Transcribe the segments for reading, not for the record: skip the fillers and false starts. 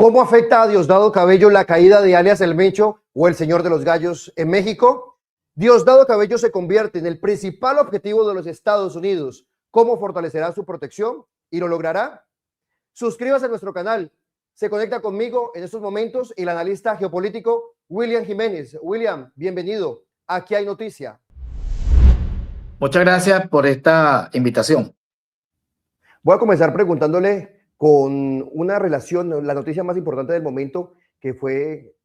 ¿Cómo afecta a Diosdado Cabello la caída de alias El Mencho o el Señor de los Gallos en México? Diosdado Cabello se convierte en el principal objetivo de los Estados Unidos. ¿Cómo fortalecerá su protección? ¿Y lo logrará? Suscríbase a nuestro canal. Se conecta conmigo en estos momentos el analista geopolítico William Jiménez. William, bienvenido. Aquí hay noticia. Muchas gracias por esta invitación. Voy a comenzar preguntándole con una relación, la noticia más importante del momento, que fue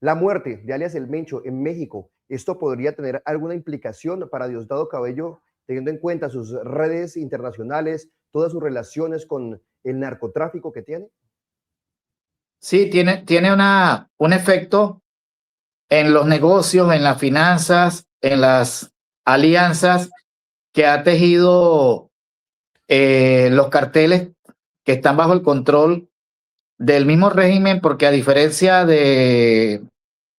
la muerte de alias El Mencho en México. ¿Esto podría tener alguna implicación para Diosdado Cabello, teniendo en cuenta sus redes internacionales, todas sus relaciones con el narcotráfico que tiene? Sí, tiene un efecto en los negocios, en las finanzas, en las alianzas que ha tejido los carteles que están bajo el control del mismo régimen, porque a diferencia de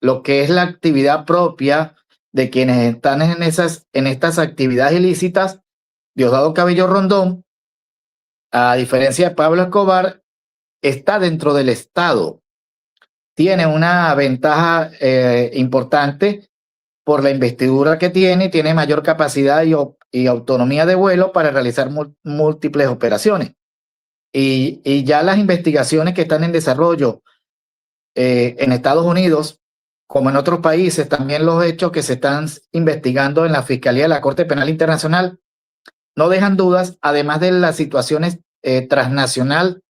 lo que es la actividad propia de quienes están en estas actividades ilícitas, Diosdado Cabello Rondón, a diferencia de Pablo Escobar, está dentro del Estado. Tiene una ventaja importante por la investidura que tiene mayor capacidad y autonomía de vuelo para realizar múltiples operaciones. Y ya las investigaciones que están en desarrollo en Estados Unidos, como en otros países, también los hechos que se están investigando en la Fiscalía de la Corte Penal Internacional, no dejan dudas, además de las situaciones transnacional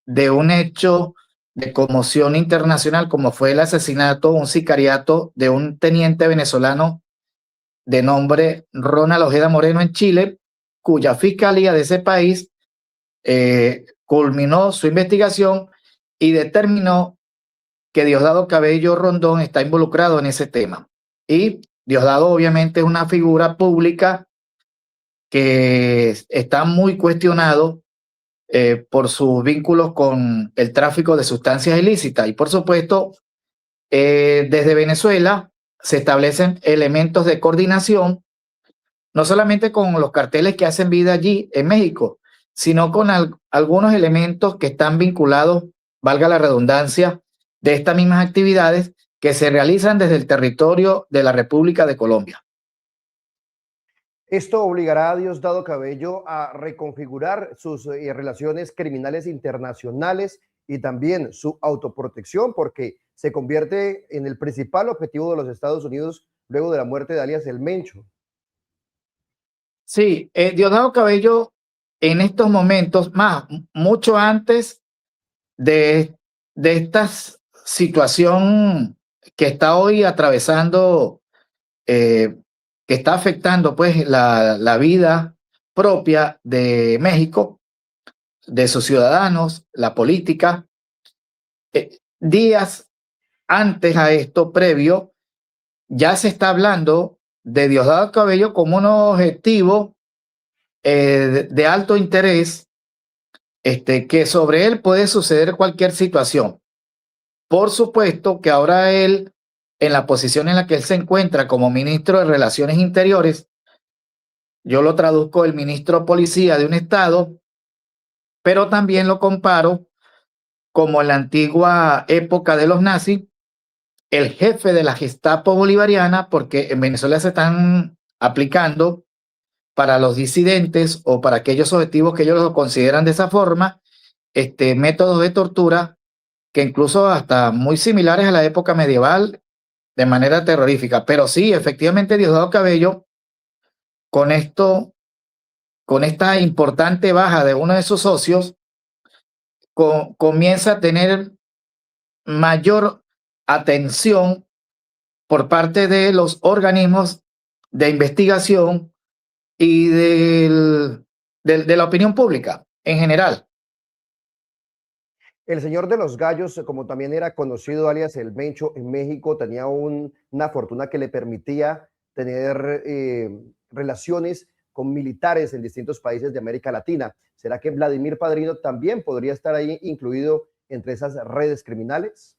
de un hecho de conmoción internacional, como fue el asesinato, un sicariato de un teniente venezolano de nombre Ronald Ojeda Moreno en Chile, cuya fiscalía de ese país culminó su investigación y determinó que Diosdado Cabello Rondón está involucrado en ese tema. Y Diosdado obviamente es una figura pública que está muy cuestionado por sus vínculos con el tráfico de sustancias ilícitas. Y por supuesto, desde Venezuela se establecen elementos de coordinación, no solamente con los carteles que hacen vida allí en México, sino con algunos elementos que están vinculados, valga la redundancia, de estas mismas actividades que se realizan desde el territorio de la República de Colombia. Esto obligará a Diosdado Cabello a reconfigurar sus relaciones criminales internacionales y también su autoprotección, porque se convierte en el principal objetivo de los Estados Unidos luego de la muerte de alias El Mencho. Sí, Diosdado Cabello en estos momentos, mucho antes de esta situación que está hoy atravesando, que está afectando pues la vida propia de México, de sus ciudadanos, la política. Días antes a esto, previo, ya se está hablando de Diosdado Cabello como un objetivo de alto interés, que sobre él puede suceder cualquier situación. Por supuesto que ahora él, en la posición en la que él se encuentra como ministro de Relaciones Interiores, yo lo traduzco el ministro policía de un estado, pero también lo comparo como en la antigua época de los nazis, el jefe de la Gestapo bolivariana, porque en Venezuela se están aplicando para los disidentes o para aquellos objetivos que ellos lo consideran de esa forma, métodos de tortura que incluso hasta muy similares a la época medieval, de manera terrorífica. Pero sí, efectivamente, Diosdado Cabello, con esta importante baja de uno de sus socios, comienza a tener mayor atención por parte de los organismos de investigación y de la opinión pública en general. El Señor de los Gallos, como también era conocido alias El Mencho en México, tenía una fortuna que le permitía tener relaciones con militares en distintos países de América Latina. ¿Será que Vladimir Padrino también podría estar ahí incluido entre esas redes criminales?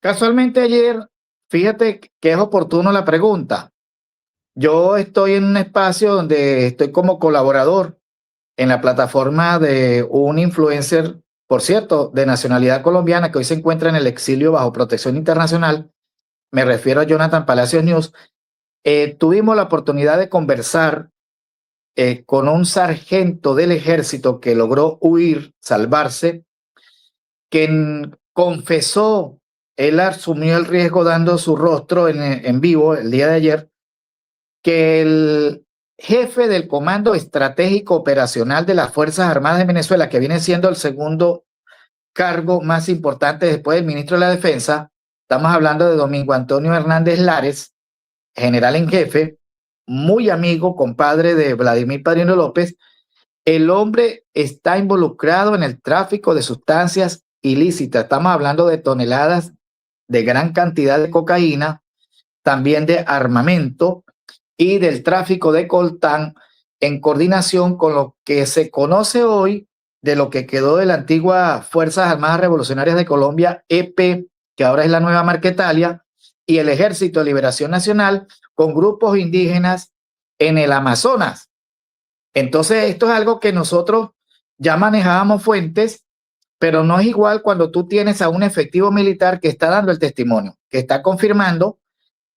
Casualmente ayer, fíjate que es oportuno la pregunta. Yo estoy en un espacio donde estoy como colaborador en la plataforma de un influencer por cierto, de nacionalidad colombiana, que hoy se encuentra en el exilio bajo protección internacional. Me refiero a Jonathan Palacios News. Tuvimos la oportunidad de conversar con un sargento del ejército que logró huir, salvarse, quien confesó, él asumió el riesgo dando su rostro en vivo el día de ayer, que el jefe del Comando Estratégico Operacional de las Fuerzas Armadas de Venezuela, que viene siendo el segundo cargo más importante después del ministro de la Defensa, estamos hablando de Domingo Antonio Hernández Lares, general en jefe, muy amigo, compadre de Vladimir Padrino López. El hombre está involucrado en el tráfico de sustancias ilícitas. Estamos hablando de toneladas de gran cantidad de cocaína, también de armamento y del tráfico de coltán, en coordinación con lo que se conoce hoy de lo que quedó de la antigua Fuerzas Armadas Revolucionarias de Colombia, EP, que ahora es la nueva Marquetalia, y el Ejército de Liberación Nacional, con grupos indígenas en el Amazonas. Entonces, esto es algo que nosotros ya manejábamos fuentes, pero no es igual cuando tú tienes a un efectivo militar que está dando el testimonio, que está confirmando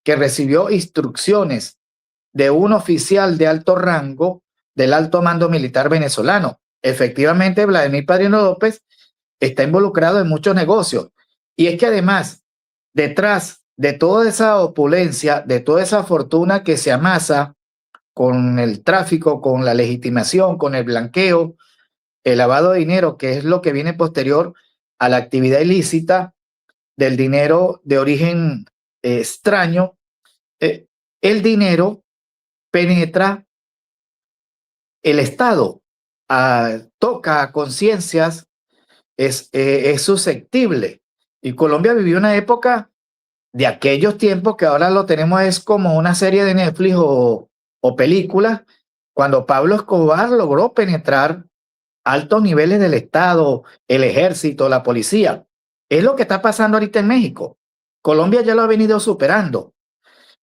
que recibió instrucciones de un oficial de alto rango del alto mando militar venezolano. Efectivamente, Vladimir Padrino López está involucrado en muchos negocios. Y es que además, detrás de toda esa opulencia, de toda esa fortuna que se amasa con el tráfico, con la legitimación, con el blanqueo, el lavado de dinero, que es lo que viene posterior a la actividad ilícita del dinero de origen extraño, el dinero penetra el Estado, toca conciencias, es susceptible. Y Colombia vivió una época de aquellos tiempos que ahora lo tenemos es como una serie de Netflix o películas, cuando Pablo Escobar logró penetrar altos niveles del Estado, el ejército, la policía. Es lo que está pasando ahorita en México. Colombia ya lo ha venido superando.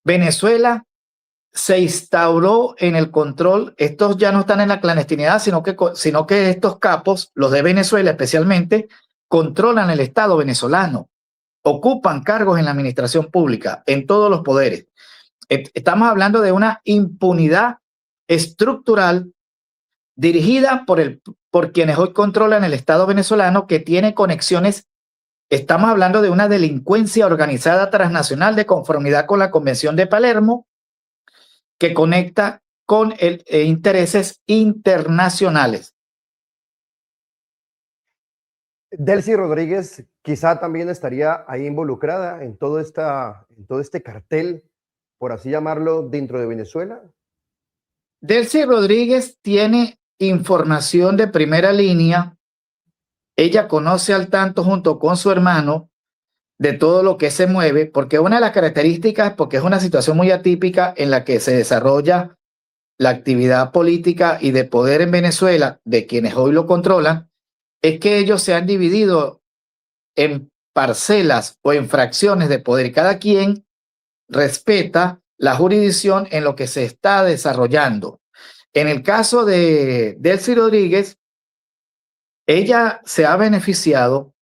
Venezuela se instauró en el control. Estos ya no están en la clandestinidad, sino que estos capos, los de Venezuela especialmente, controlan el Estado venezolano, ocupan cargos en la administración pública, en todos los poderes. Estamos hablando de una impunidad estructural dirigida por quienes hoy controlan el Estado venezolano, que tiene conexiones. Estamos hablando de una delincuencia organizada transnacional de conformidad con la Convención de Palermo, que conecta con intereses internacionales. Delcy Rodríguez quizá también estaría ahí involucrada en todo este cartel, por así llamarlo, dentro de Venezuela. Delcy Rodríguez tiene información de primera línea. Ella conoce al tanto junto con su hermano de todo lo que se mueve, porque una de las características, porque es una situación muy atípica en la que se desarrolla la actividad política y de poder en Venezuela, de quienes hoy lo controlan, es que ellos se han dividido en parcelas o en fracciones de poder. Cada quien respeta la jurisdicción en lo que se está desarrollando. En el caso de Delcy Rodríguez, ella se ha beneficiado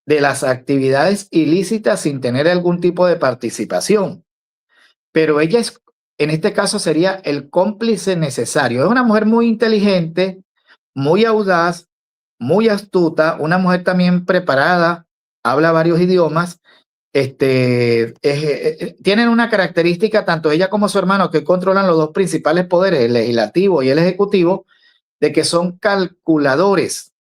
de las actividades ilícitas sin tener algún tipo de participación, pero ella es, en este caso sería el cómplice necesario. Es una mujer muy inteligente, muy audaz, muy astuta, una mujer también preparada, habla varios idiomas. Tienen una característica, tanto ella como su hermano, que controlan los dos principales poderes, el legislativo y el ejecutivo, de que son calculadores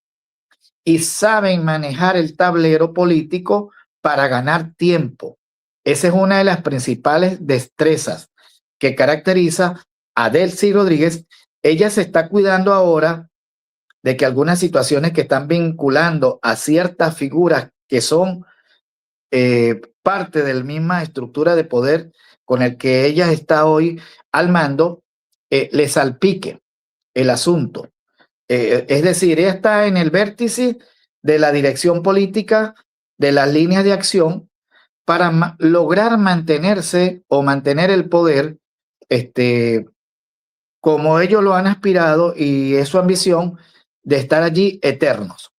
y saben manejar el tablero político para ganar tiempo. Esa es una de las principales destrezas que caracteriza a Delcy Rodríguez. Ella se está cuidando ahora de que algunas situaciones que están vinculando a ciertas figuras que son parte de la misma estructura de poder con el que ella está hoy al mando, le salpique el asunto. Es decir, ella está en el vértice de la dirección política, de las líneas de acción, para lograr mantenerse o mantener el poder como ellos lo han aspirado, y es su ambición de estar allí eternos.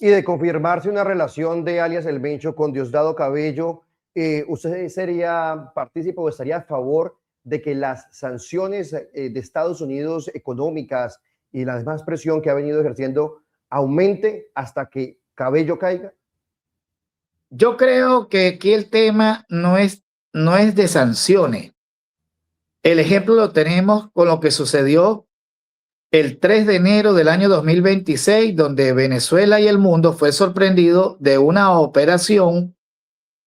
Y de confirmarse una relación de alias El Mencho con Diosdado Cabello, ¿usted sería partícipe o estaría a favor de que las sanciones de Estados Unidos económicas y la demás presión que ha venido ejerciendo aumente hasta que Cabello caiga? Yo creo que aquí el tema no es de sanciones. El ejemplo lo tenemos con lo que sucedió el 3 de enero del año 2026, donde Venezuela y el mundo fue sorprendido de una operación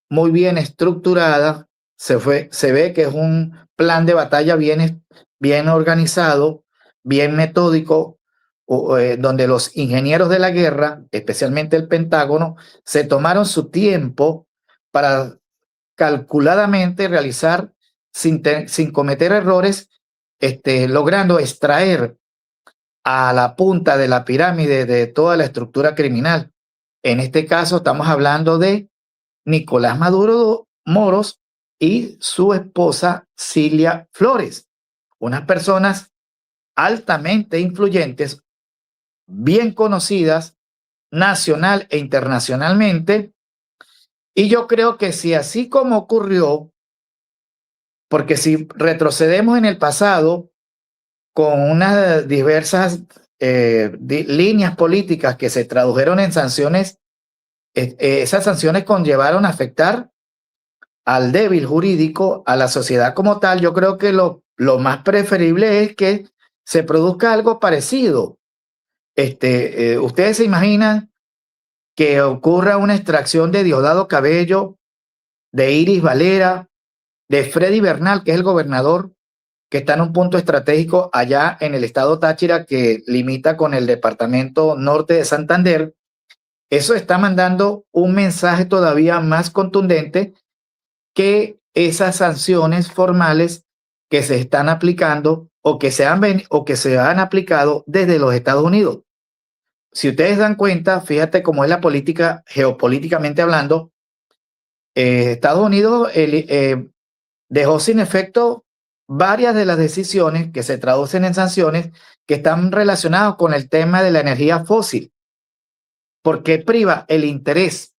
muy bien estructurada. Se ve que es un plan de batalla bien organizado, bien metódico, donde los ingenieros de la guerra, especialmente el Pentágono, se tomaron su tiempo para calculadamente realizar sin cometer errores, logrando extraer a la punta de la pirámide de toda la estructura criminal. En este caso estamos hablando de Nicolás Maduro Moros y su esposa Cilia Flores, unas personas altamente influyentes, bien conocidas nacional e internacionalmente. Y yo creo que si así como ocurrió, porque si retrocedemos en el pasado con unas diversas líneas políticas que se tradujeron en sanciones, esas sanciones conllevaron a afectar al débil jurídico, a la sociedad como tal. Yo creo que lo más preferible es que se produzca algo parecido. Ustedes se imaginan que ocurra una extracción de Diosdado Cabello, de Iris Valera, de Freddy Bernal, que es el gobernador que está en un punto estratégico allá en el estado Táchira, que limita con el departamento norte de Santander. Eso está mandando un mensaje todavía más contundente que esas sanciones formales que se están aplicando o que se han aplicado desde los Estados Unidos. Si ustedes dan cuenta, fíjate cómo es la política, geopolíticamente hablando, Estados Unidos dejó sin efecto varias de las decisiones que se traducen en sanciones que están relacionadas con el tema de la energía fósil, porque priva el interés.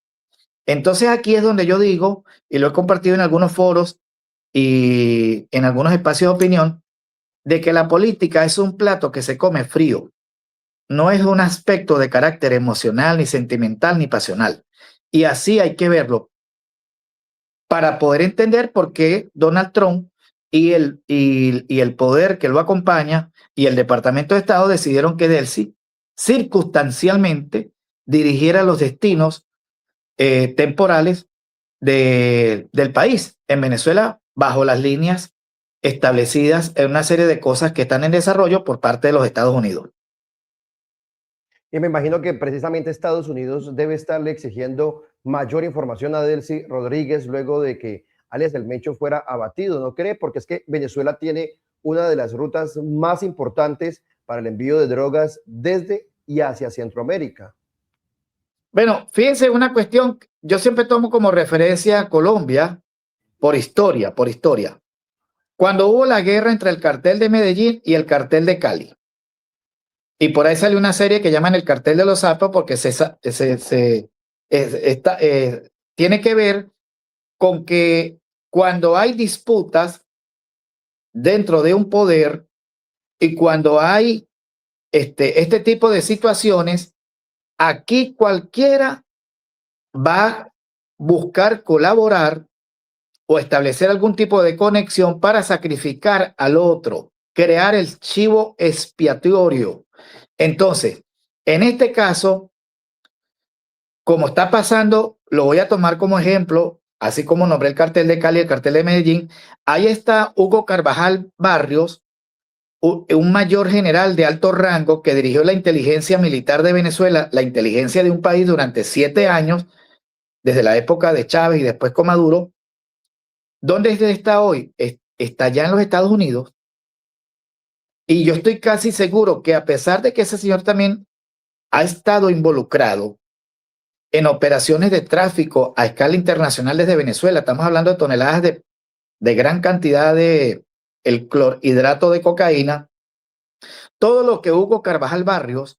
Entonces aquí es donde yo digo, y lo he compartido en algunos foros y en algunos espacios de opinión, de que la política es un plato que se come frío, no es un aspecto de carácter emocional, ni sentimental, ni pasional. Y así hay que verlo para poder entender por qué Donald Trump y el poder que lo acompaña y el Departamento de Estado decidieron que Delcy circunstancialmente dirigiera los destinos temporales del país en Venezuela bajo las líneas establecidas en una serie de cosas que están en desarrollo por parte de los Estados Unidos. Y me imagino que precisamente Estados Unidos debe estarle exigiendo mayor información a Delcy Rodríguez luego de que alias El Mencho fuera abatido, ¿no cree? Porque es que Venezuela tiene una de las rutas más importantes para el envío de drogas desde y hacia Centroamérica. Bueno, fíjense una cuestión, yo siempre tomo como referencia a Colombia por historia, por historia. Cuando hubo la guerra entre el cartel de Medellín y el cartel de Cali. Y por ahí salió una serie que llaman El Cartel de los Sapos porque tiene que ver con que cuando hay disputas dentro de un poder y cuando hay este tipo de situaciones, aquí cualquiera va a buscar colaborar o establecer algún tipo de conexión para sacrificar al otro, crear el chivo expiatorio. Entonces, en este caso, como está pasando, lo voy a tomar como ejemplo, así como nombré el cartel de Cali, el cartel de Medellín, ahí está Hugo Carvajal Barrios, un mayor general de alto rango que dirigió la inteligencia militar de Venezuela, la inteligencia de un país durante 7 años, desde la época de Chávez y después con Maduro. ¿Dónde está hoy? Está ya en los Estados Unidos. Y yo estoy casi seguro que a pesar de que ese señor también ha estado involucrado en operaciones de tráfico a escala internacional desde Venezuela, estamos hablando de toneladas de gran cantidad de el clorhidrato de cocaína, todo lo que Hugo Carvajal Barrios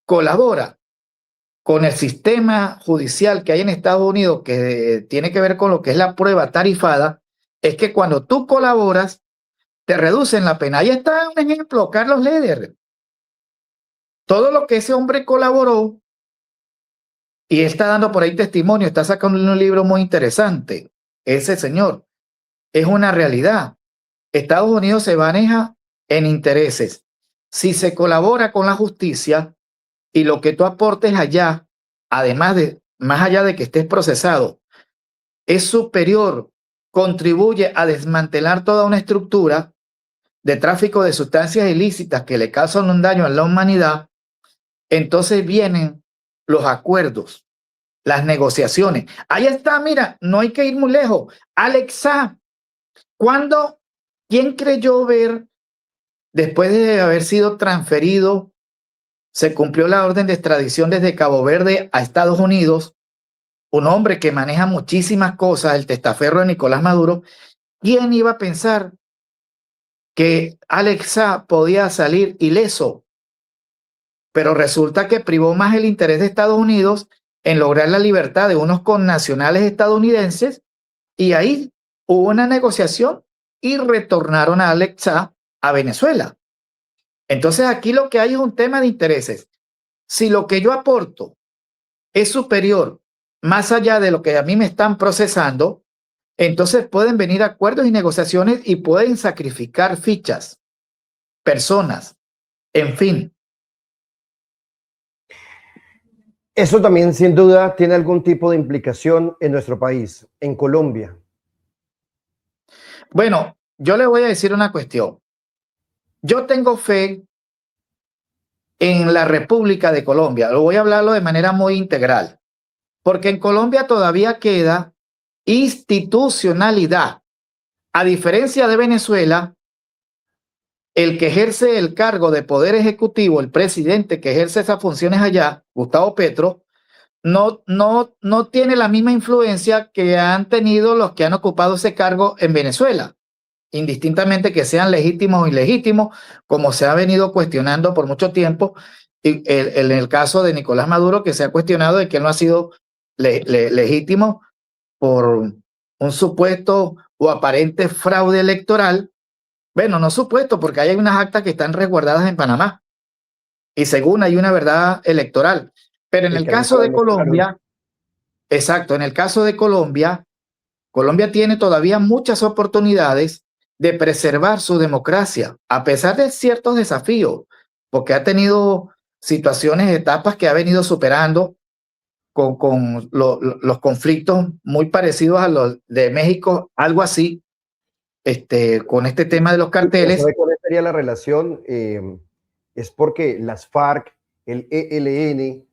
colabora con el sistema judicial que hay en Estados Unidos, que tiene que ver con lo que es la prueba tarifada, es que cuando tú colaboras, te reducen la pena. Ahí está un ejemplo, Carlos Leder. Todo lo que ese hombre colaboró, y está dando por ahí testimonio, está sacando un libro muy interesante. Ese señor es una realidad. Estados Unidos se maneja en intereses. Si se colabora con la justicia y lo que tú aportes allá, además de, más allá de que estés procesado, es superior, contribuye a desmantelar toda una estructura de tráfico de sustancias ilícitas que le causan un daño a la humanidad, entonces vienen los acuerdos, las negociaciones. Ahí está, mira, no hay que ir muy lejos. Alexa, ¿quién creyó ver, después de haber sido transferido, se cumplió la orden de extradición desde Cabo Verde a Estados Unidos, un hombre que maneja muchísimas cosas, el testaferro de Nicolás Maduro? ¿Quién iba a pensar que Alexa podía salir ileso? Pero resulta que privó más el interés de Estados Unidos en lograr la libertad de unos connacionales estadounidenses, y ahí hubo una negociación y retornaron a Alexa a Venezuela. Entonces aquí lo que hay es un tema de intereses. Si lo que yo aporto es superior, más allá de lo que a mí me están procesando, entonces pueden venir acuerdos y negociaciones y pueden sacrificar fichas, personas, en fin. Eso también, sin duda, tiene algún tipo de implicación en nuestro país, en Colombia. Bueno, yo le voy a decir una cuestión. Yo tengo fe en la República de Colombia. Lo voy a hablarlo de manera muy integral, porque en Colombia todavía queda institucionalidad. A diferencia de Venezuela, el que ejerce el cargo de poder ejecutivo, el presidente que ejerce esas funciones allá, Gustavo Petro, no tiene la misma influencia que han tenido los que han ocupado ese cargo en Venezuela, indistintamente que sean legítimos o ilegítimos, como se ha venido cuestionando por mucho tiempo, y en el caso de Nicolás Maduro, que se ha cuestionado de que él no ha sido legítimo por un supuesto o aparente fraude electoral. Bueno, no supuesto, porque hay unas actas que están resguardadas en Panamá y según hay una verdad electoral. Pero en el caso de Colombia, exacto, en el caso de Colombia, Colombia tiene todavía muchas oportunidades de preservar su democracia, a pesar de ciertos desafíos, porque ha tenido situaciones, etapas que ha venido superando con los conflictos muy parecidos a los de México, algo así, con este tema de los carteles. ¿Sabe cuál sería la relación? Es porque las FARC, el ELN,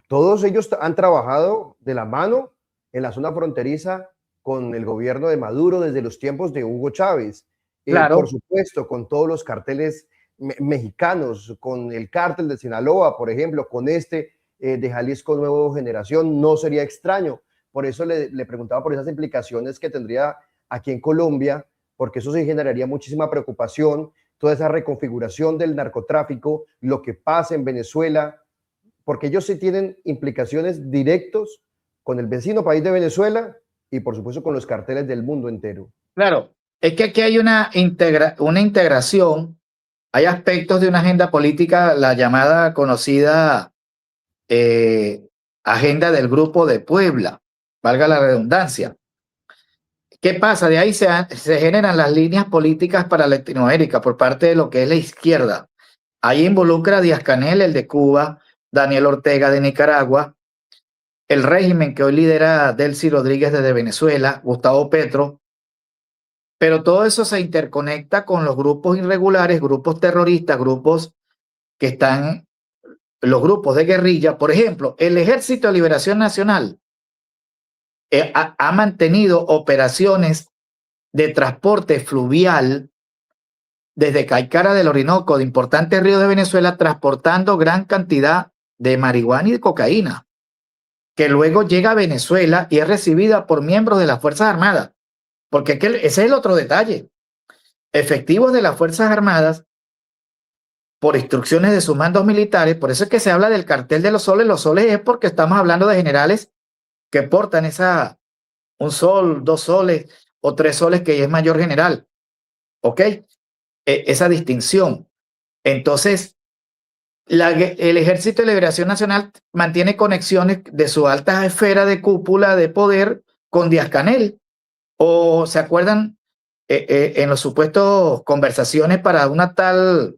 todos ellos han trabajado de la mano en la zona fronteriza con el gobierno de Maduro desde los tiempos de Hugo Chávez. Claro. Por supuesto, con todos los carteles mexicanos, con el cártel de Sinaloa, por ejemplo, con de Jalisco Nueva Generación, no sería extraño. Por eso le preguntaba por esas implicaciones que tendría aquí en Colombia, porque eso sí generaría muchísima preocupación, toda esa reconfiguración del narcotráfico, lo que pasa en Venezuela, porque ellos sí tienen implicaciones directos con el vecino país de Venezuela y por supuesto con los carteles del mundo entero. Claro, es que aquí hay una integración, hay aspectos de una agenda política, la llamada conocida agenda del Grupo de Puebla, valga la redundancia. ¿Qué pasa? De ahí se generan las líneas políticas para Latinoamérica por parte de lo que es la izquierda. Ahí involucra a Díaz-Canel, el de Cuba, Daniel Ortega de Nicaragua, el régimen que hoy lidera Delcy Rodríguez desde Venezuela, Gustavo Petro, pero todo eso se interconecta con los grupos irregulares, grupos terroristas, grupos que están, los grupos de guerrilla. Por ejemplo, el Ejército de Liberación Nacional ha mantenido operaciones de transporte fluvial desde Caicara del Orinoco, de importantes ríos de Venezuela, transportando gran cantidad de marihuana y de cocaína, que luego llega a Venezuela y es recibida por miembros de las Fuerzas Armadas. Porque ese es el otro detalle. Efectivos de las Fuerzas Armadas por instrucciones de sus mandos militares. Por eso es que se habla del cartel de los soles. Los soles es porque estamos hablando de generales que portan un sol, 2 soles o 3 soles, que es mayor general. ¿Ok? Esa distinción. Entonces, el Ejército de Liberación Nacional mantiene conexiones de su alta esfera de cúpula de poder con Díaz-Canel. ¿O se acuerdan en los supuestos conversaciones para una tal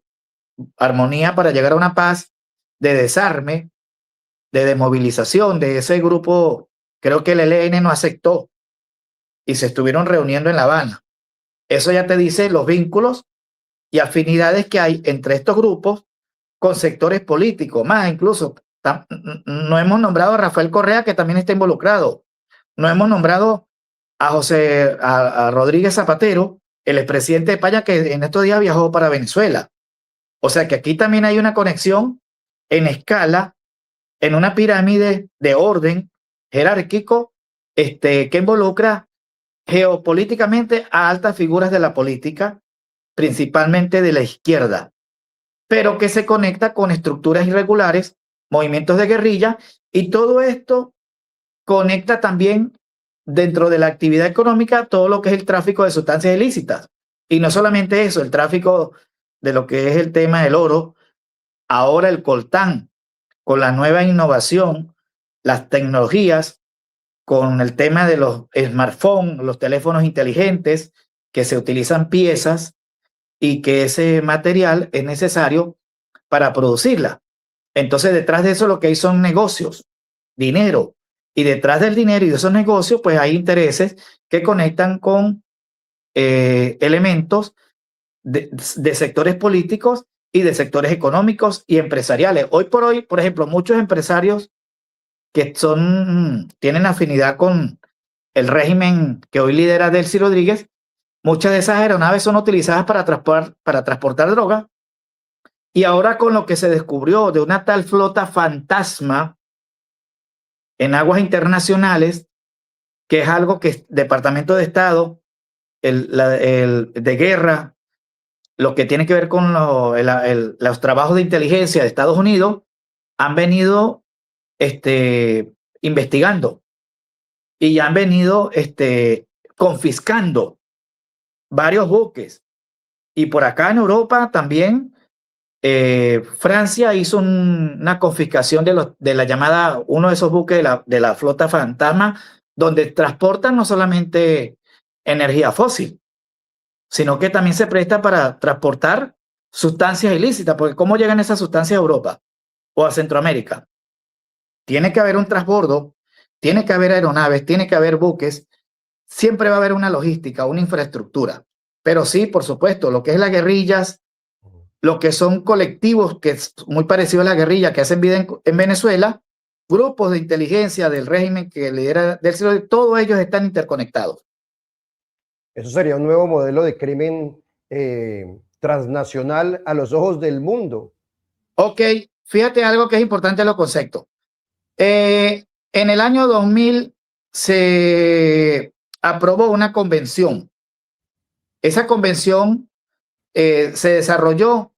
armonía, para llegar a una paz de desarme, de desmovilización de ese grupo? Creo que el ELN no aceptó y se estuvieron reuniendo en La Habana. Eso ya te dice los vínculos y afinidades que hay entre estos grupos con sectores políticos. Más incluso, no hemos nombrado a Rafael Correa, que también está involucrado. No hemos nombrado a Rodríguez Zapatero, el expresidente de España, que en estos días viajó para Venezuela. O sea que aquí también hay una conexión en escala, en una pirámide de orden jerárquico, que involucra geopolíticamente a altas figuras de la política, principalmente de la izquierda, pero que se conecta con estructuras irregulares, movimientos de guerrilla, y todo esto conecta también dentro de la actividad económica todo lo que es el tráfico de sustancias ilícitas. Y no solamente eso, el tráfico de lo que es el tema del oro, ahora el coltán, con la nueva innovación, las tecnologías, con el tema de los smartphones, los teléfonos inteligentes, que se utilizan piezas y que ese material es necesario para producirla. Entonces, detrás de eso lo que hay son negocios, dinero, y detrás del dinero y de esos negocios, pues hay intereses que conectan con elementos de sectores políticos y de sectores económicos y empresariales. Hoy por hoy, por ejemplo, muchos empresarios que tienen afinidad con el régimen que hoy lidera Delcy Rodríguez, muchas de esas aeronaves son utilizadas para transportar droga. Y ahora, con lo que se descubrió de una tal flota fantasma en aguas internacionales, que es algo que el Departamento de Estado, de guerra, lo que tiene que ver con los trabajos de inteligencia de Estados Unidos, han venido investigando y han venido confiscando varios buques. Y por acá en Europa también, Francia hizo una confiscación de la llamada, uno de esos buques de la flota fantasma, donde transportan no solamente energía fósil, sino que también se presta para transportar sustancias ilícitas, porque ¿cómo llegan esas sustancias a Europa o a Centroamérica? Tiene que haber un transbordo, tiene que haber aeronaves, tiene que haber buques, siempre va a haber una logística, una infraestructura. Pero sí, por supuesto, lo que es las guerrillas, lo que son colectivos, que es muy parecido a la guerrilla que hacen vida en Venezuela, grupos de inteligencia del régimen que lidera todos ellos están interconectados. Eso sería un nuevo modelo de crimen transnacional a los ojos del mundo. Ok, fíjate algo que es importante en los conceptos. En el año 2000 se aprobó una convención. Esa convención se desarrolló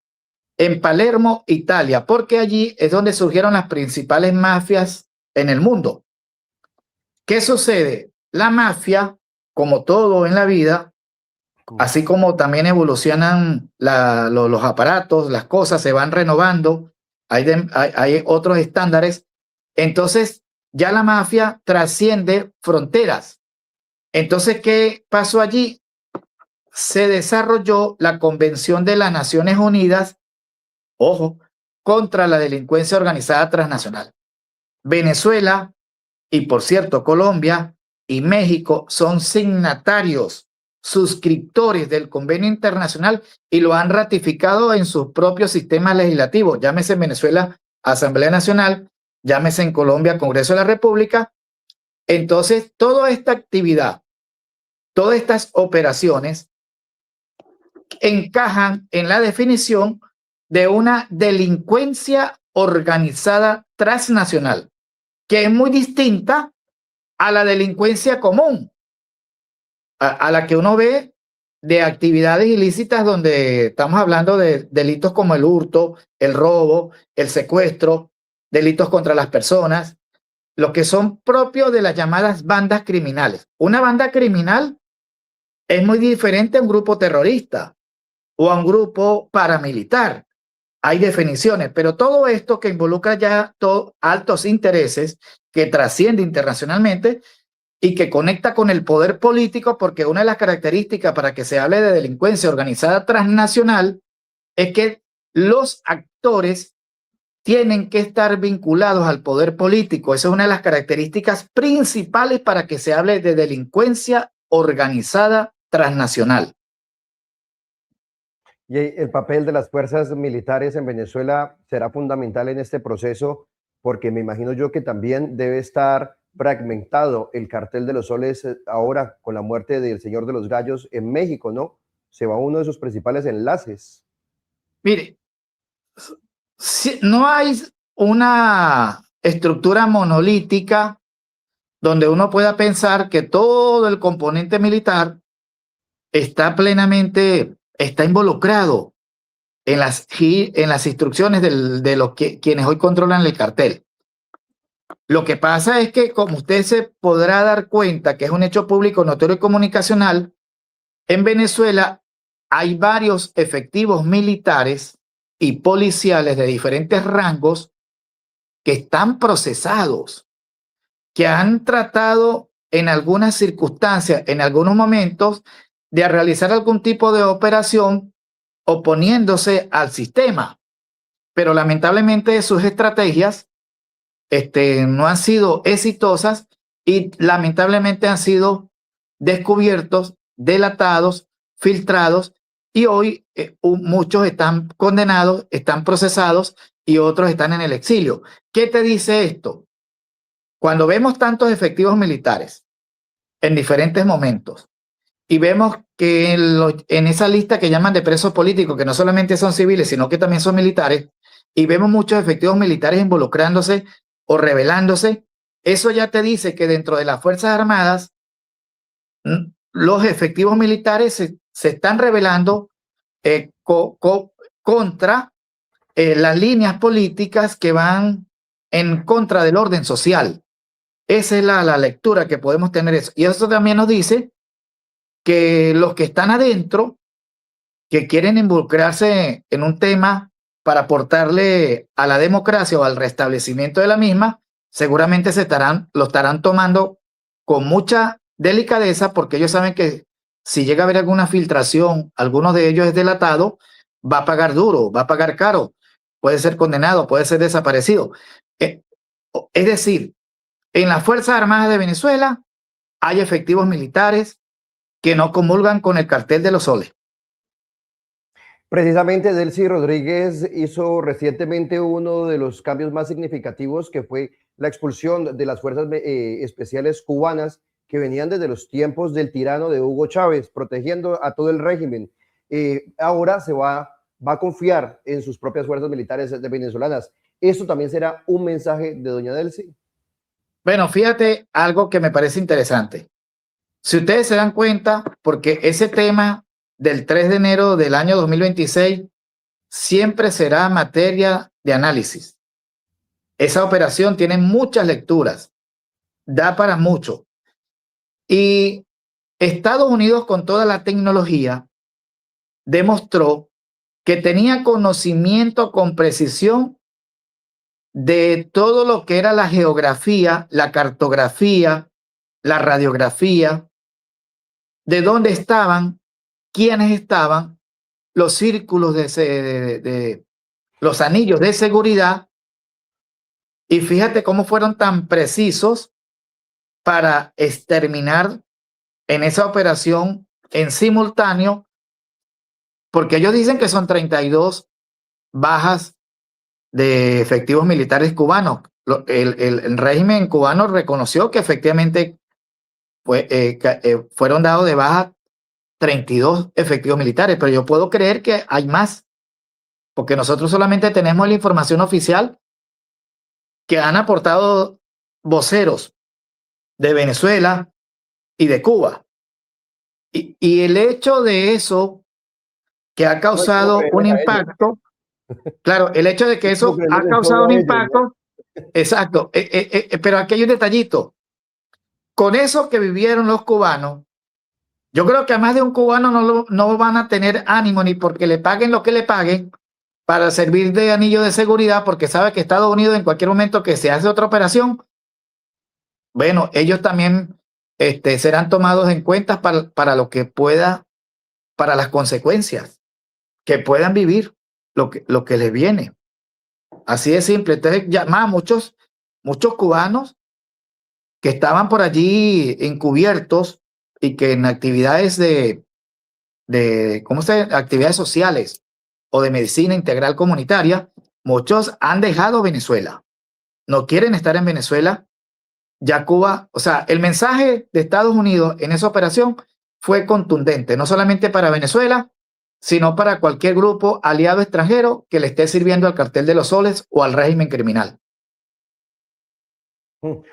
en Palermo, Italia, porque allí es donde surgieron las principales mafias en el mundo. ¿Qué sucede? La mafia, como todo en la vida, así como también evolucionan los aparatos, las cosas se van renovando, hay otros estándares. Entonces, ya la mafia trasciende fronteras. Entonces, ¿qué pasó allí? Se desarrolló la Convención de las Naciones Unidas, ojo, contra la delincuencia organizada transnacional. Venezuela y, por cierto, Colombia y México son signatarios, suscriptores del convenio internacional, y lo han ratificado en sus propios sistemas legislativos. Llámese en Venezuela Asamblea Nacional, llámese en Colombia Congreso de la República. Entonces, toda esta actividad, todas estas operaciones encajan en la definición de una delincuencia organizada transnacional, que es muy distinta a la delincuencia común, a la que uno ve de actividades ilícitas donde estamos hablando de delitos como el hurto, el robo, el secuestro, delitos contra las personas, lo que son propios de las llamadas bandas criminales. Una banda criminal es muy diferente a un grupo terrorista o a un grupo paramilitar. Hay definiciones, pero todo esto que involucra ya altos intereses, que trasciende internacionalmente y que conecta con el poder político, porque una de las características para que se hable de delincuencia organizada transnacional es que los actores tienen que estar vinculados al poder político. Esa es una de las características principales para que se hable de delincuencia organizada transnacional. Y el papel de las fuerzas militares en Venezuela será fundamental en este proceso, porque me imagino yo que también debe estar fragmentado el cartel de los soles ahora con la muerte del Señor de los Gallos en México, ¿no? Se va uno de sus principales enlaces. Mire, no hay una estructura monolítica donde uno pueda pensar que todo el componente militar está involucrado en las instrucciones de los quienes hoy controlan el cartel. Lo que pasa es que, como usted se podrá dar cuenta, que es un hecho público, notorio y comunicacional, en Venezuela hay varios efectivos militares y policiales de diferentes rangos que están procesados, que han tratado en algunas circunstancias, en algunos momentos, de realizar algún tipo de operación oponiéndose al sistema, pero lamentablemente sus estrategias no han sido exitosas y lamentablemente han sido descubiertos, delatados, filtrados, y hoy muchos están condenados, están procesados y otros están en el exilio. ¿Qué te dice esto? Cuando vemos tantos efectivos militares en diferentes momentos y vemos que en esa lista que llaman de presos políticos, que no solamente son civiles, sino que también son militares, y vemos muchos efectivos militares involucrándose o rebelándose, eso ya te dice que dentro de las Fuerzas Armadas los efectivos militares se están rebelando contra las líneas políticas que van en contra del orden social. Esa es la lectura que podemos tener eso. Y eso también nos dice que los que están adentro, que quieren involucrarse en un tema para aportarle a la democracia o al restablecimiento de la misma, seguramente lo estarán tomando con mucha delicadeza, porque ellos saben que si llega a haber alguna filtración, alguno de ellos es delatado, va a pagar duro, va a pagar caro, puede ser condenado, puede ser desaparecido. Es decir, en las Fuerzas Armadas de Venezuela hay efectivos militares que no comulgan con el cartel de los soles. Precisamente Delcy Rodríguez hizo recientemente uno de los cambios más significativos, que fue la expulsión de las fuerzas especiales cubanas que venían desde los tiempos del tirano de Hugo Chávez, protegiendo a todo el régimen. Ahora va a confiar en sus propias fuerzas militares venezolanas. ¿Esto también será un mensaje de doña Delcy? Bueno, fíjate algo que me parece interesante. Si ustedes se dan cuenta, porque ese tema del 3 de enero del año 2026 siempre será materia de análisis. Esa operación tiene muchas lecturas, da para mucho. Y Estados Unidos, con toda la tecnología, demostró que tenía conocimiento con precisión de todo lo que era la geografía, la cartografía, la radiografía, de dónde estaban, quiénes estaban, los círculos de los anillos de seguridad, y fíjate cómo fueron tan precisos para exterminar en esa operación en simultáneo, porque ellos dicen que son 32 bajas de efectivos militares cubanos. El régimen cubano reconoció que efectivamente fueron dados de baja 32 efectivos militares, pero yo puedo creer que hay más, porque nosotros solamente tenemos la información oficial que han aportado voceros de Venezuela y de Cuba. Y el hecho de eso que ha No hay cómo causado un creerles a ellos, impacto, claro, el hecho de no que hay cómo eso creerles ha del todo causado un a ellos, ¿no? impacto, exacto, pero aquí hay un detallito. Con eso que vivieron los cubanos, yo creo que a más de un cubano no van a tener ánimo ni porque le paguen lo que le paguen para servir de anillo de seguridad, porque sabe que Estados Unidos en cualquier momento que se hace otra operación, bueno, ellos también serán tomados en cuenta para lo que pueda, para las consecuencias que puedan vivir, lo que les viene. Así de simple. Entonces, ya más muchos cubanos que estaban por allí encubiertos y que en actividades ¿cómo se llama? Actividades sociales o de medicina integral comunitaria, muchos han dejado Venezuela. No quieren estar en Venezuela. Ya Cuba, o sea, el mensaje de Estados Unidos en esa operación fue contundente, no solamente para Venezuela, sino para cualquier grupo aliado extranjero que le esté sirviendo al cartel de los soles o al régimen criminal.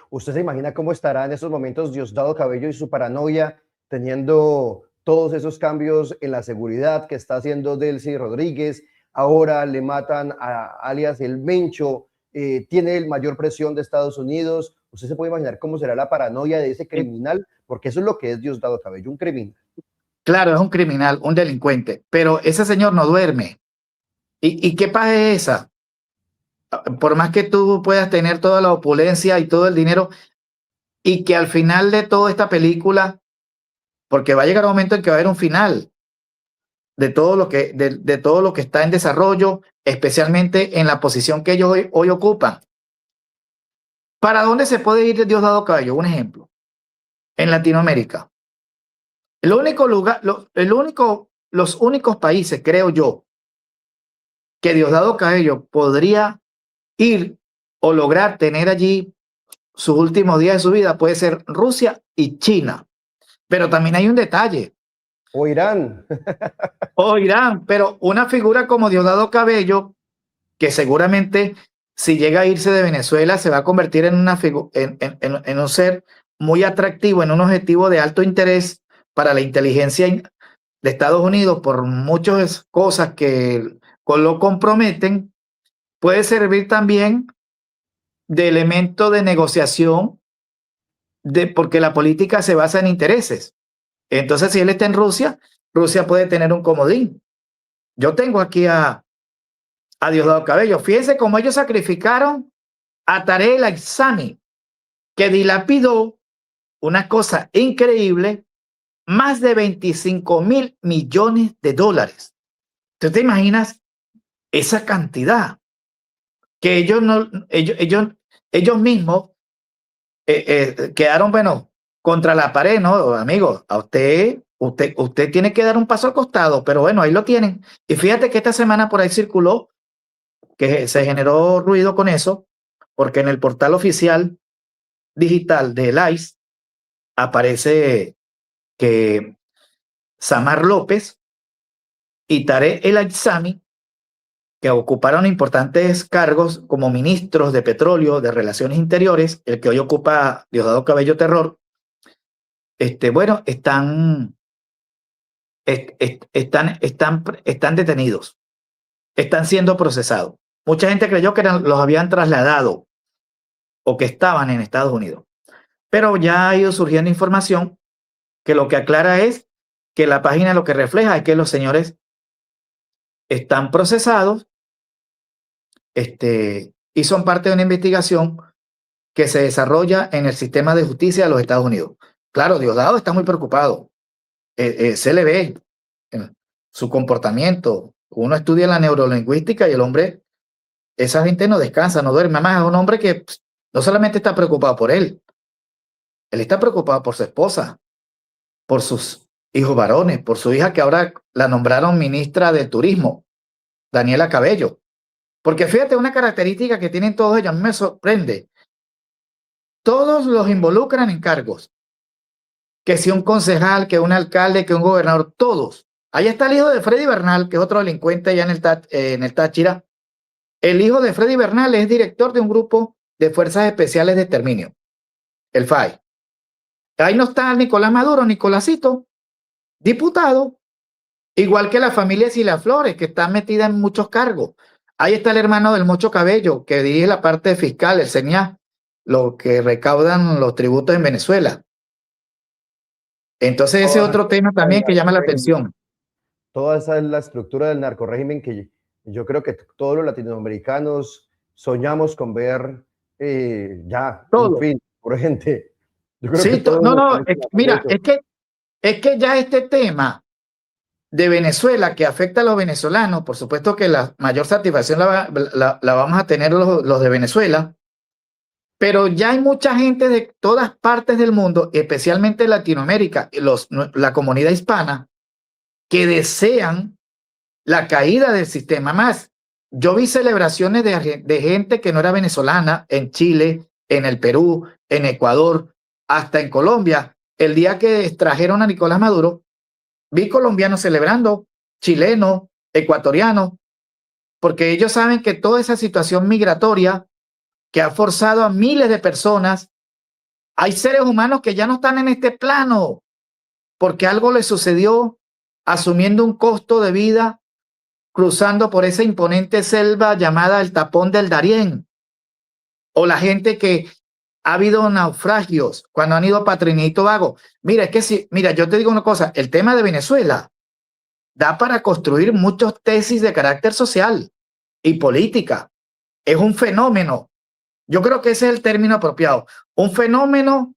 ¿Usted se imagina cómo estará en esos momentos Diosdado Cabello y su paranoia teniendo todos esos cambios en la seguridad que está haciendo Delcy Rodríguez? Ahora le matan a alias El Mencho, tiene el mayor presión de Estados Unidos. ¿Usted se puede imaginar cómo será la paranoia de ese criminal? Porque eso es lo que es Diosdado Cabello, un criminal. Claro, es un criminal, un delincuente, pero ese señor no duerme. ¿Y qué paz es esa? Por más que tú puedas tener toda la opulencia y todo el dinero, y que al final de toda esta película, porque va a llegar un momento en que va a haber un final de todo lo que está en desarrollo, especialmente en la posición que ellos hoy ocupan. ¿Para dónde se puede ir Diosdado Cabello? Un ejemplo. En Latinoamérica. El único lugar, los únicos países, creo yo, que Diosdado Cabello podría ir o lograr tener allí sus últimos días de su vida puede ser Rusia y China. Pero también hay un detalle. O Irán. O Irán, pero una figura como Diosdado Cabello, que seguramente si llega a irse de Venezuela se va a convertir en, en un ser muy atractivo, en un objetivo de alto interés para la inteligencia de Estados Unidos por muchas cosas que lo comprometen, puede servir también de elemento de negociación porque la política se basa en intereses. Entonces, si él está en Rusia, Rusia puede tener un comodín. Yo tengo aquí a Diosdado Cabello. Fíjense cómo ellos sacrificaron a Tarek El Aissami, que dilapidó una cosa increíble, más de 25.000 millones de dólares. ¿Tú te imaginas esa cantidad? Que ellos no, ellos mismos quedaron, bueno, contra la pared, ¿no? Amigo, a usted tiene que dar un paso al costado, pero bueno, ahí lo tienen. Y fíjate que esta semana por ahí circuló que se generó ruido con eso, porque en el portal oficial digital de ICE aparece que Samar López y Tarek El Aissami, que ocuparon importantes cargos como ministros de Petróleo, de Relaciones Interiores, el que hoy ocupa Diosdado Cabello Terror, bueno, están detenidos, están siendo procesados. Mucha gente creyó que los habían trasladado o que estaban en Estados Unidos, pero ya ha ido surgiendo información que lo que aclara es que la página lo que refleja es que los señores están procesados y son parte de una investigación que se desarrolla en el sistema de justicia de los Estados Unidos. Claro, Diosdado está muy preocupado. Se le ve en su comportamiento. Uno estudia la neurolingüística y el hombre, esa gente no descansa, no duerme. Además, es un hombre que no solamente está preocupado por él está preocupado por su esposa, por sus hijos varones, por su hija que ahora la nombraron ministra de Turismo, Daniela Cabello. Porque fíjate, una característica que tienen todos ellos, a mí me sorprende. Todos los involucran en cargos. Que si un concejal, que un alcalde, que un gobernador, todos. Ahí está el hijo de Freddy Bernal, que es otro delincuente allá en el Táchira. El hijo de Freddy Bernal es director de un grupo de Fuerzas Especiales de Exterminio, el FAI. Ahí no está Nicolás Maduro, Nicolásito, diputado, igual que la familia Flores, que está metida en muchos cargos. Ahí está el hermano del Mocho Cabello, que dirige la parte fiscal, el CENIA, lo que recaudan los tributos en Venezuela. Entonces ese es otro tema también que llama la atención. Toda esa es la estructura del narcorrégimen que yo creo que todos los latinoamericanos soñamos con ver ya, Todo. un fin, urgente. Yo creo Sí, que todos mira, es que ya este tema de Venezuela que afecta a los venezolanos, por supuesto que la mayor satisfacción la vamos a tener los de Venezuela, pero ya hay mucha gente de todas partes del mundo, especialmente Latinoamérica, la comunidad hispana, que desean la caída del sistema. Más, yo vi celebraciones de gente que no era venezolana en Chile, en el Perú, en Ecuador, hasta en Colombia. El día que extrajeron a Nicolás Maduro, vi colombianos celebrando, chilenos, ecuatorianos, porque ellos saben que toda esa situación migratoria que ha forzado a miles de personas, hay seres humanos que ya no están en este plano, porque algo les sucedió asumiendo un costo de vida cruzando por esa imponente selva llamada el Tapón del Darién, o la gente que ha habido naufragios cuando han ido a Trinidad y Tobago. Mira, es que si, mira, yo te digo una cosa, el tema de Venezuela da para construir muchas tesis de carácter social y política. Es un fenómeno. Yo creo que ese es el término apropiado. Un fenómeno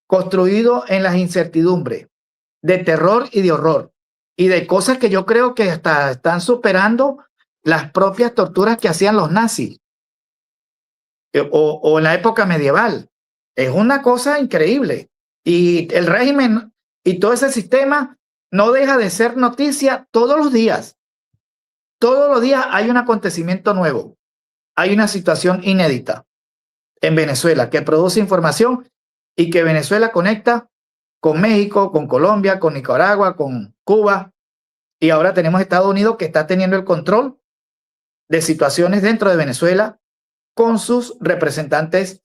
construido en las incertidumbres, de terror y de horror, y de cosas que yo creo que hasta están superando las propias torturas que hacían los nazis o en la época medieval. Es una cosa increíble. Y el régimen y todo ese sistema no deja de ser noticia todos los días. Todos los días hay un acontecimiento nuevo. Hay una situación inédita en Venezuela que produce información y que Venezuela conecta con México, con Colombia, con Nicaragua, con Cuba. Y ahora tenemos Estados Unidos que está teniendo el control de situaciones dentro de Venezuela con sus representantes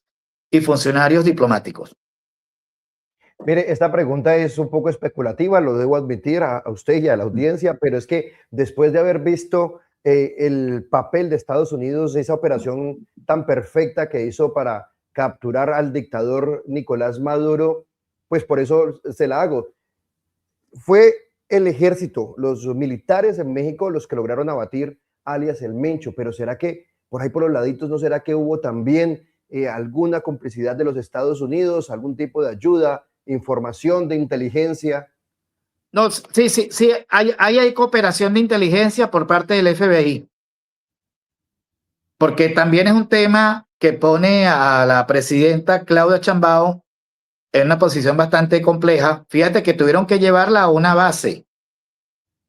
y funcionarios diplomáticos. Mire, esta pregunta es un poco especulativa, lo debo admitir a usted y a la audiencia, pero es que después de haber visto el papel de Estados Unidos, esa operación tan perfecta que hizo para capturar al dictador Nicolás Maduro, pues por eso se la hago. Fue el ejército, los militares en México los que lograron abatir alias el Mencho, pero ¿será que por ahí por los laditos no será que hubo también alguna complicidad de los Estados Unidos, algún tipo de ayuda, información de inteligencia? No, sí, hay cooperación de inteligencia por parte del FBI, porque también es un tema que pone a la presidenta Claudia Sheinbaum en una posición bastante compleja. Fíjate que tuvieron que llevarla a una base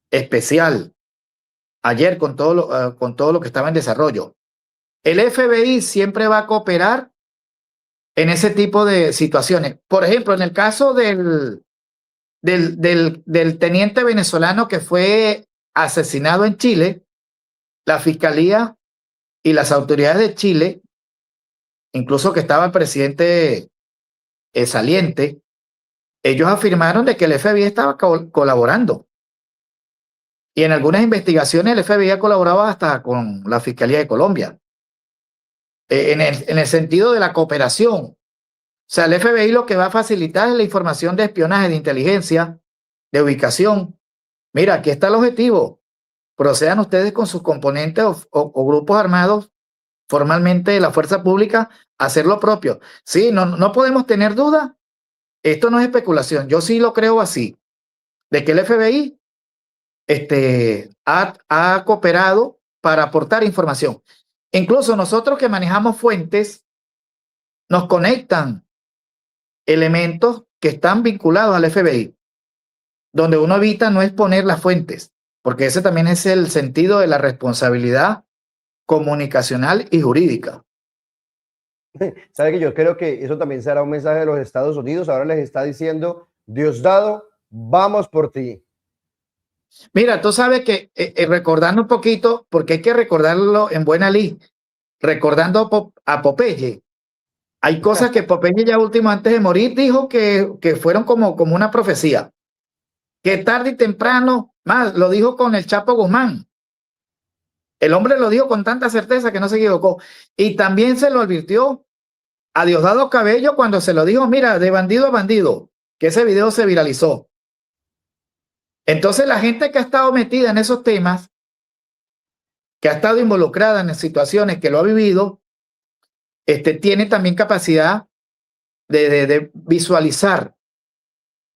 especial ayer con todo lo que estaba en desarrollo. El FBI siempre va a cooperar en ese tipo de situaciones. Por ejemplo, en el caso del teniente venezolano que fue asesinado en Chile, la Fiscalía y las autoridades de Chile, incluso que estaba el presidente saliente, ellos afirmaron de que el FBI estaba colaborando. Y en algunas investigaciones el FBI ha colaborado hasta con la Fiscalía de Colombia. En el sentido de la cooperación. O sea, el FBI lo que va a facilitar es la información de espionaje, de inteligencia, de ubicación. Mira, aquí está el objetivo. Procedan ustedes con sus componentes o grupos armados formalmente de la fuerza pública a hacer lo propio. Sí, no podemos tener duda. Esto no es especulación. Yo sí lo creo así, de que el FBI ha cooperado para aportar información. Incluso nosotros que manejamos fuentes, nos conectan elementos que están vinculados al FBI, donde uno evita no exponer las fuentes, porque ese también es el sentido de la responsabilidad comunicacional y jurídica. Sabe que yo creo que eso también será un mensaje de los Estados Unidos. Ahora les está diciendo, Diosdado, vamos por ti. Mira, tú sabes que recordando un poquito, porque hay que recordarlo en buena ley, recordando a Popeye. Hay cosas que Popeye ya último antes de morir dijo que fueron como una profecía. que tarde y temprano, más lo dijo con el Chapo Guzmán. El hombre lo dijo con tanta certeza que no se equivocó. Y también se lo advirtió a Diosdado Cabello cuando se lo dijo, mira, de bandido a bandido, que ese video se viralizó. Entonces la gente que ha estado metida en esos temas, que ha estado involucrada en situaciones que lo ha vivido, tiene también capacidad de visualizar.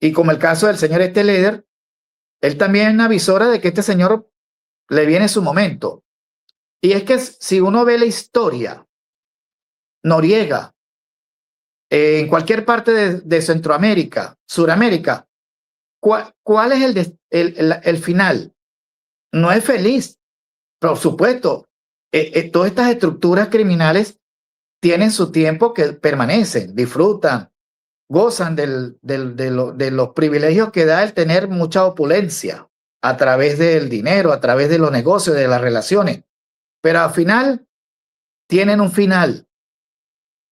Y como el caso del señor Leder, él también es una visora de que este señor le viene su momento. Y es que si uno ve la historia, Noriega, en cualquier parte de Centroamérica, Suramérica, ¿cuál es el final? No es feliz, por supuesto. Todas estas estructuras criminales tienen su tiempo que permanecen, disfrutan, gozan de los privilegios que da el tener mucha opulencia a través del dinero, a través de los negocios, de las relaciones. Pero al final tienen un final.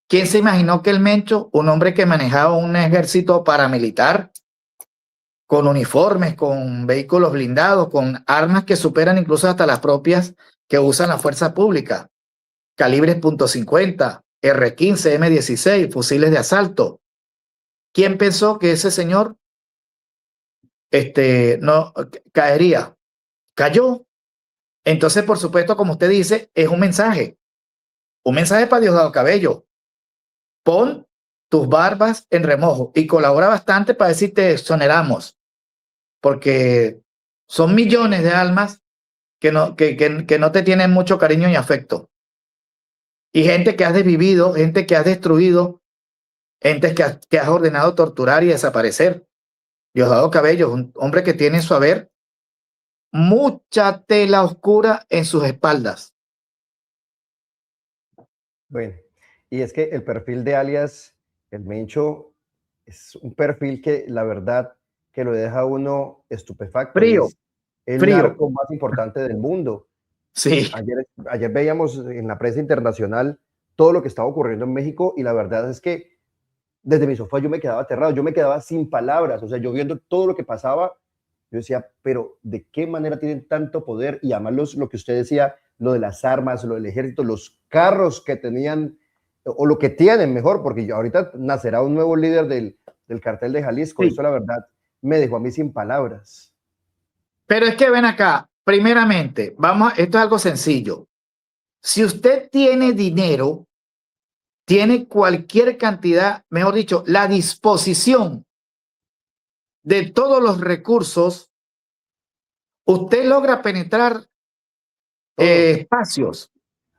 ¿Quién se imaginó que el Mencho, un hombre que manejaba un ejército paramilitar, con uniformes, con vehículos blindados, con armas que superan incluso hasta las propias que usan la fuerza pública, calibres .50, R15, M16, fusiles de asalto? ¿Quién pensó que ese señor no caería? Cayó. Entonces, por supuesto, como usted dice, es un mensaje para Diosdado Cabello. Pon tus barbas en remojo y colabora bastante para decir te exoneramos, porque son millones de almas que no te tienen mucho cariño y afecto. Y gente que has desvivido, gente que has destruido, gente que has ordenado torturar y desaparecer. Diosdado Cabello, un hombre que tiene en su haber mucha tela oscura en sus espaldas. Bueno, y es que el perfil de alias El Mencho es un perfil que la verdad que lo deja a uno estupefacto. Y Frío, es el frío. narco más importante del mundo. Sí. Ayer veíamos en la prensa internacional todo lo que estaba ocurriendo en México y la verdad es que desde mi sofá yo me quedaba aterrado, yo me quedaba sin palabras, o sea, yo viendo todo lo que pasaba, yo decía, pero ¿de qué manera tienen tanto poder? Y además lo que usted decía, lo de las armas, lo del ejército, los carros que tenían, o lo que tienen mejor, porque ahorita nacerá un nuevo líder del cartel de Jalisco, Sí. eso la verdad me dejó a mí sin palabras. Pero es que ven acá, primeramente, esto es algo sencillo. Si usted tiene dinero, tiene cualquier cantidad, mejor dicho, la disposición de todos los recursos, usted logra penetrar espacios,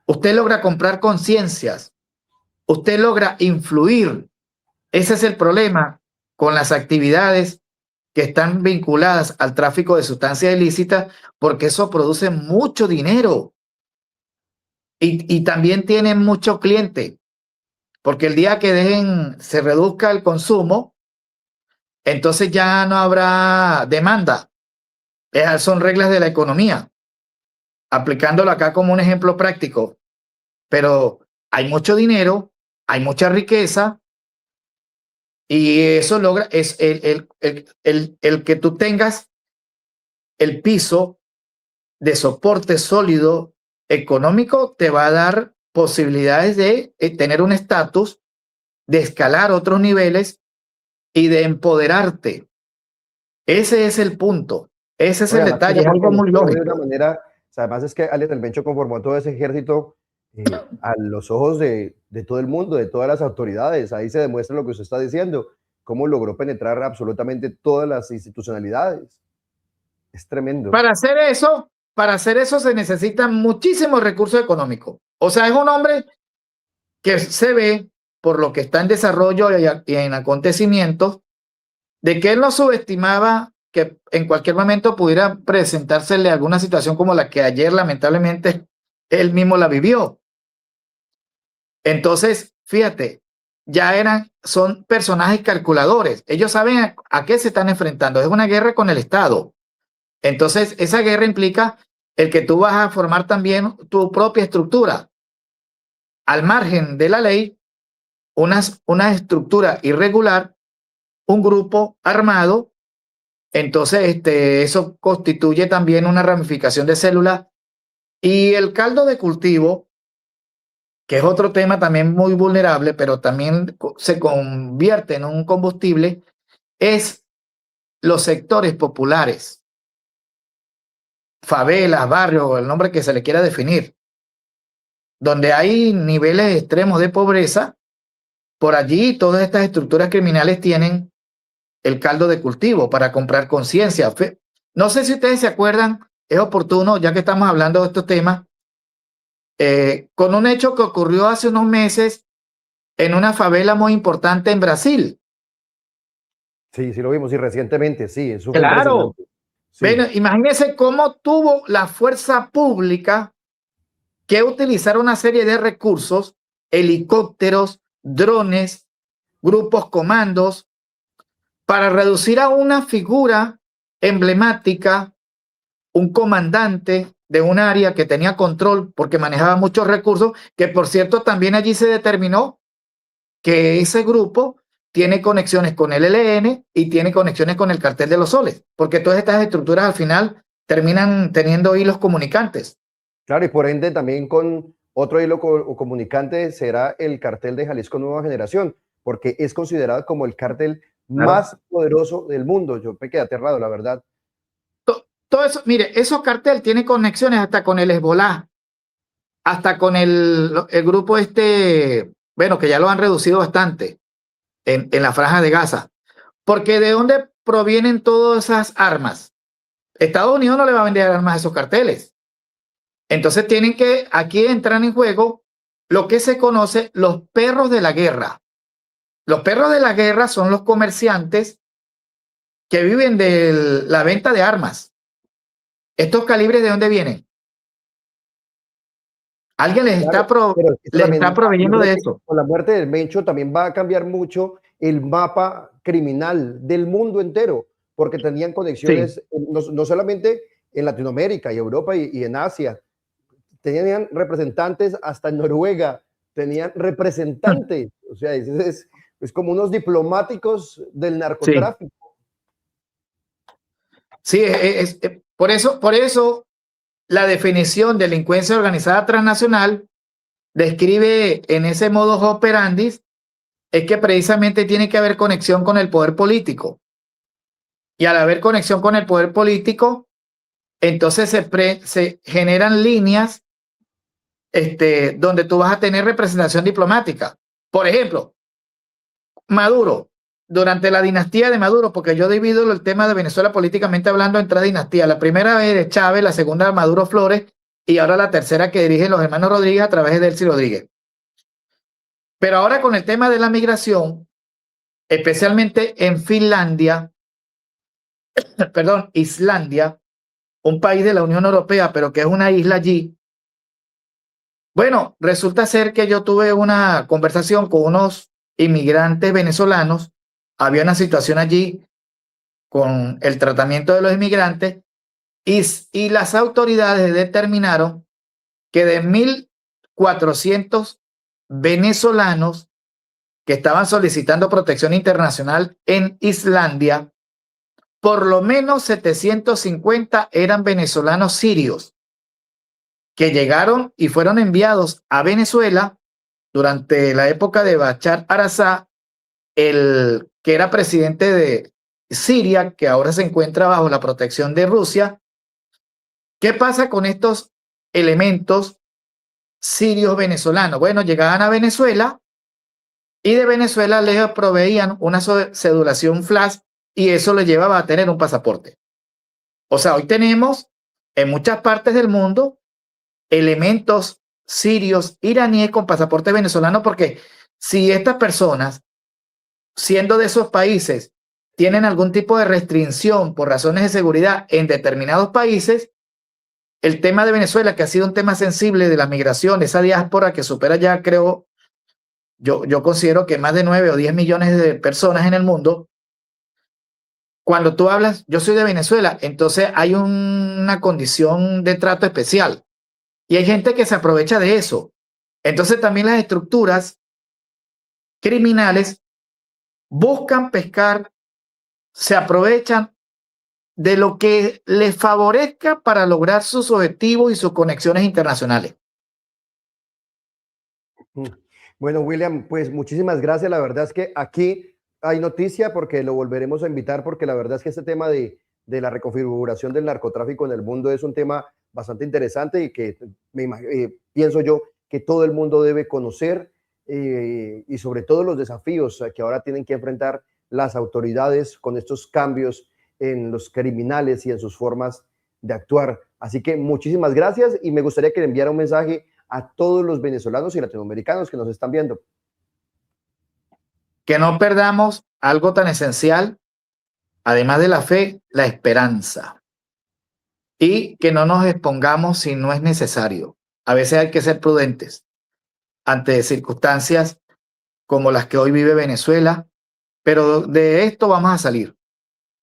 usted logra comprar conciencias, usted logra influir. Ese es el problema con las actividades que están vinculadas al tráfico de sustancias ilícitas, porque eso produce mucho dinero y también tienen mucho cliente, porque el día que se reduzca el consumo, entonces ya no habrá demanda. Esas son reglas de la economía, aplicándolo acá como un ejemplo práctico. Pero hay mucho dinero, hay mucha riqueza y eso logra, es el que tú tengas el piso de soporte sólido económico te va a dar posibilidades de tener un estatus, de escalar otros niveles y de empoderarte. Ese es el punto, ese es el detalle, es algo muy De una lógico. manera, o sea, además es que Alias del Mencho conformó todo ese ejército a los ojos de todo el mundo, de todas las autoridades. Ahí se demuestra lo que usted está diciendo, cómo logró penetrar absolutamente todas las institucionalidades. Es tremendo. Para hacer eso se necesitan muchísimos recursos económicos. O sea, es un hombre que se ve, por lo que está en desarrollo y en acontecimientos, de que él no subestimaba que en cualquier momento pudiera presentársele alguna situación como la que ayer lamentablemente él mismo la vivió. Entonces, fíjate, son personajes calculadores. Ellos saben a qué se están enfrentando. Es una guerra con el Estado. Entonces, esa guerra implica el que tú vas a formar también tu propia estructura. Al margen de la ley, una estructura irregular, un grupo armado Entonces, eso constituye también una ramificación de células. Y el caldo de cultivo, que es otro tema también muy vulnerable, pero también se convierte en un combustible, es los sectores populares, favelas, barrios, el nombre que se le quiera definir, donde hay niveles extremos de pobreza. Por allí todas estas estructuras criminales tienen el caldo de cultivo para comprar conciencia. No sé si ustedes se acuerdan, es oportuno, ya que estamos hablando de estos temas, con un hecho que ocurrió hace unos meses en una favela muy importante en Brasil. Sí, sí lo vimos y recientemente, sí, eso fue Claro. impresionante. Bueno, Sí, imagínense cómo tuvo la fuerza pública que utilizar una serie de recursos, helicópteros, drones, grupos comandos, para reducir a una figura emblemática, un comandante de un área que tenía control porque manejaba muchos recursos, que por cierto también allí se determinó que ese grupo tiene conexiones con el ELN y tiene conexiones con el Cartel de los Soles, porque todas estas estructuras al final terminan teniendo hilos comunicantes. claro, y por ende también con otro hilo comunicante será el cartel de Jalisco Nueva Generación, porque es considerado como el cartel Claro. más poderoso del mundo. Yo me quedé aterrado, la verdad. Todo eso, mire, esos carteles tienen conexiones hasta con el Hezbollah, hasta con el grupo bueno, que ya lo han reducido bastante en la franja de Gaza. Porque ¿de dónde provienen todas esas armas? Estados Unidos no le va a vender armas a esos carteles. Entonces tienen que, aquí entran en juego lo que se conoce los perros de la guerra. Los perros de la guerra son los comerciantes que viven de la venta de armas. ¿Estos calibres de dónde vienen? Alguien Claro, pero esto les está también, yo proveyendo creo de que eso. con la muerte del Mencho también va a cambiar mucho el mapa criminal del mundo entero, porque tenían Sí. conexiones no solamente en Latinoamérica y Europa y en Asia, tenían representantes hasta en Noruega, tenían representantes, o sea, es como unos diplomáticos del Sí, narcotráfico. sí, por eso la definición de delincuencia organizada transnacional describe en ese modus operandi es que precisamente tiene que haber conexión con el poder político. Y al haber conexión con el poder político, entonces se generan líneas donde tú vas a tener representación diplomática. Por ejemplo, Maduro, durante la dinastía de Maduro, porque yo divido el tema de Venezuela políticamente hablando en tres dinastías. La primera vez de Chávez, la segunda Maduro Flores y ahora la tercera que dirigen los hermanos Rodríguez a través de Delcy Rodríguez. Pero ahora con el tema de la migración, especialmente en Finlandia, perdón, Islandia, un país de la Unión Europea, pero que es una isla allí. Bueno, resulta ser que yo tuve una conversación con unos inmigrantes venezolanos. Había una situación allí con el tratamiento de los inmigrantes y las autoridades determinaron que de 1.400 venezolanos que estaban solicitando protección internacional en Islandia, por lo menos 750 eran venezolanos sirios que llegaron y fueron enviados a Venezuela durante la época de Bashar al-Assad, el que era presidente de Siria, que ahora se encuentra bajo la protección de Rusia. ¿Qué pasa con estos elementos sirios venezolanos? Bueno, llegaban a Venezuela y de Venezuela les proveían una cedulación flash y eso les llevaba a tener un pasaporte. O sea, hoy tenemos en muchas partes del mundo elementos sirios, iraníes con pasaporte venezolano, porque si estas personas, siendo de esos países, tienen algún tipo de restricción por razones de seguridad en determinados países, el tema de Venezuela, que ha sido un tema sensible de la migración, esa diáspora que supera ya, creo, yo considero que más de 9 o 10 millones de personas en el mundo. Cuando tú hablas, yo soy de Venezuela, entonces hay una condición de trato especial y hay gente que se aprovecha de eso. Entonces también las estructuras criminales buscan pescar, se aprovechan de lo que les favorezca para lograr sus objetivos y sus conexiones internacionales. Bueno, William, pues muchísimas gracias. La verdad es que aquí hay noticia porque lo volveremos a invitar porque la verdad es que este tema de la reconfiguración del narcotráfico en el mundo es un tema bastante interesante y que pienso yo que todo el mundo debe conocer y sobre todo los desafíos que ahora tienen que enfrentar las autoridades con estos cambios en los criminales y en sus formas de actuar. Así que muchísimas gracias y me gustaría que le enviara un mensaje a todos los venezolanos y latinoamericanos que nos están viendo. Que no perdamos algo tan esencial, además de la fe, la esperanza. Y que no nos expongamos si no es necesario. A veces hay que ser prudentes ante circunstancias como las que hoy vive Venezuela, pero de esto vamos a salir.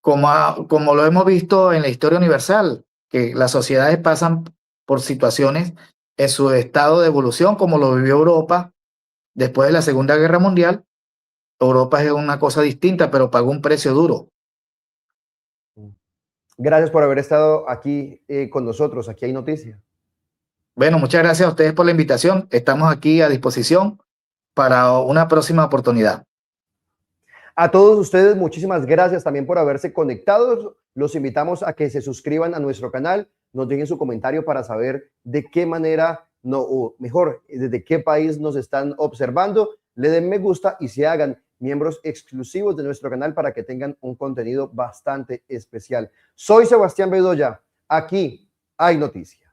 Como lo hemos visto en la historia universal, que las sociedades pasan por situaciones en su estado de evolución, como lo vivió Europa después de la Segunda Guerra Mundial. Europa es una cosa distinta, pero pagó un precio duro. Gracias por haber estado aquí con nosotros. Aquí hay noticia. Bueno, muchas gracias a ustedes por la invitación. Estamos aquí a disposición para una próxima oportunidad. A todos ustedes, muchísimas gracias también por haberse conectado. Los invitamos a que se suscriban a nuestro canal, nos dejen su comentario para saber de qué manera, no, o mejor, desde qué país nos están observando. Le den me gusta y se hagan miembros exclusivos de nuestro canal para que tengan un contenido bastante especial. Soy Sebastián Bedoya. Aquí hay noticias.